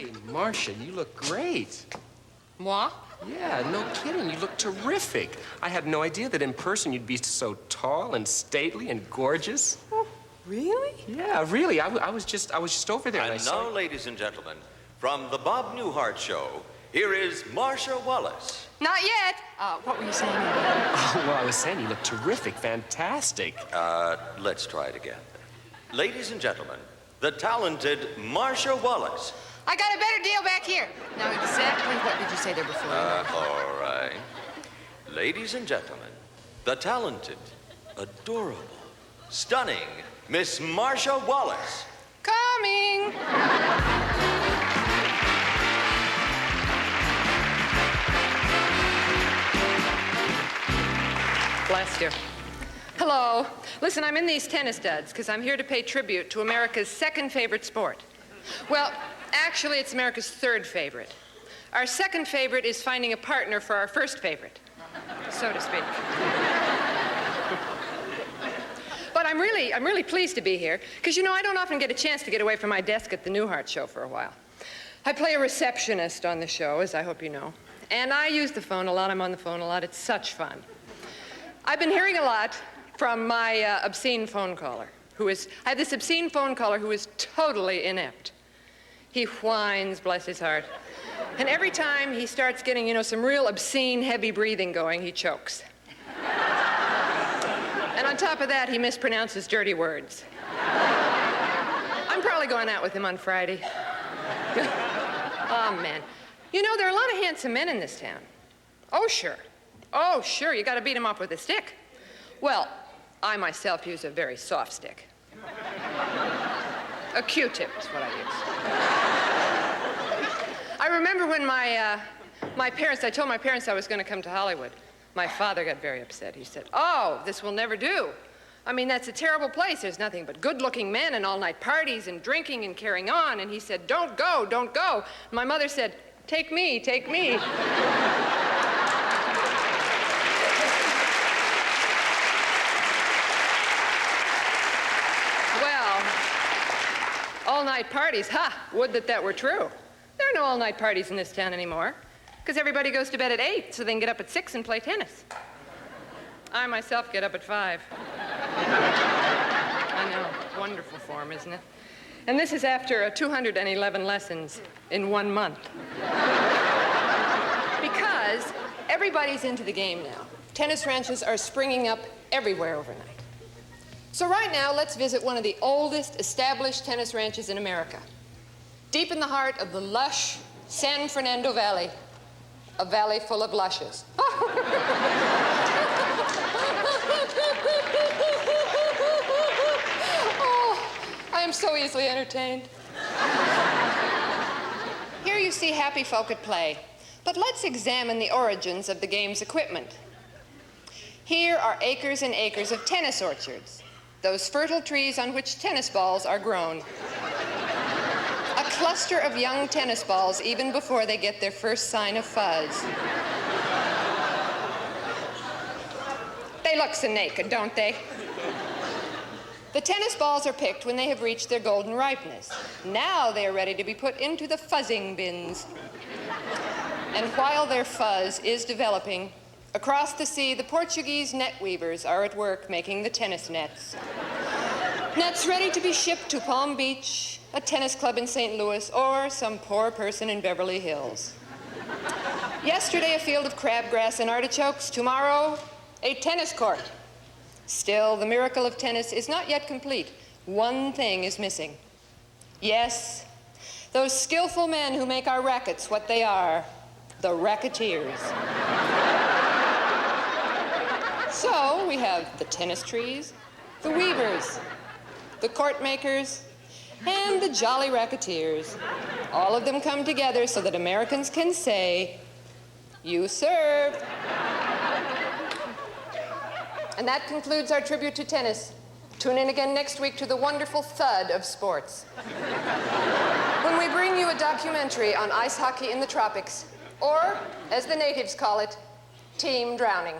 Hey, Marcia, you look great. Moi? Yeah, no kidding. You look terrific. I had no idea that in person you'd be so tall and stately and gorgeous. Oh, really? Yeah, really. I was just over there. And now, ladies and gentlemen, from the Bob Newhart Show, here is Marcia Wallace. Not yet. What were you saying? Oh, well, I was saying you look terrific, fantastic. Let's try it again. Ladies and gentlemen, the talented Marcia Wallace. I got a better deal back here. Now, exactly what did you say there before? All right. Ladies and gentlemen, the talented, adorable, stunning Miss Marcia Wallace. Coming. Bless you. Hello. Listen, I'm in these tennis duds because I'm here to pay tribute to America's second favorite sport. Well, actually, it's America's third favorite. Our second favorite is finding a partner for our first favorite, so to speak. But I'm really pleased to be here because, you know, I don't often get a chance to get away from my desk at the Newhart Show for a while. I play a receptionist on the show, as I hope you know, and I use the phone a lot. I'm on the phone a lot. It's such fun. I've been hearing a lot from my obscene phone caller, I have this obscene phone caller who is totally inept. He whines, bless his heart. And every time he starts getting, you know, some real obscene, heavy breathing going, he chokes. And on top of that, he mispronounces dirty words. I'm probably going out with him on Friday. Oh, man. You know, there are a lot of handsome men in this town. Oh, sure. Oh, sure, you gotta beat him up with a stick. Well, I myself use a very soft stick. A Q-tip is what I use. I remember when I told my parents I was gonna come to Hollywood. My father got very upset. He said, "Oh, this will never do. I mean, that's a terrible place. There's nothing but good-looking men and all-night parties and drinking and carrying on." And he said, "Don't go, don't go." And my mother said, "Take me, take me." All-night parties, ha! Would that were true. There are no all-night parties in this town anymore, because everybody goes to bed at 8, so they can get up at 6 and play tennis. I myself get up at 5. I know, wonderful form, isn't it? And this is after 211 lessons in 1 month. Because everybody's into the game now. Tennis ranches are springing up everywhere overnight. So right now, let's visit one of the oldest established tennis ranches in America. Deep in the heart of the lush San Fernando Valley, a valley full of lushes. Oh, I am so easily entertained. Here you see happy folk at play, but let's examine the origins of the game's equipment. Here are acres and acres of tennis orchards. Those fertile trees on which tennis balls are grown. A cluster of young tennis balls even before they get their first sign of fuzz. They look so naked, don't they? The tennis balls are picked when they have reached their golden ripeness. Now they are ready to be put into the fuzzing bins. And while their fuzz is developing, across the sea, the Portuguese net weavers are at work making the tennis nets. Nets ready to be shipped to Palm Beach, a tennis club in St. Louis, or some poor person in Beverly Hills. Yesterday, a field of crabgrass and artichokes. Tomorrow, a tennis court. Still, the miracle of tennis is not yet complete. One thing is missing. Yes, those skillful men who make our rackets what they are, the racketeers. So we have the tennis trees, the weavers, the court makers, and the jolly racketeers. All of them come together so that Americans can say, "You served." And that concludes our tribute to tennis. Tune in again next week to the wonderful thud of sports, when we bring you a documentary on ice hockey in the tropics, or, as the natives call it, team drowning.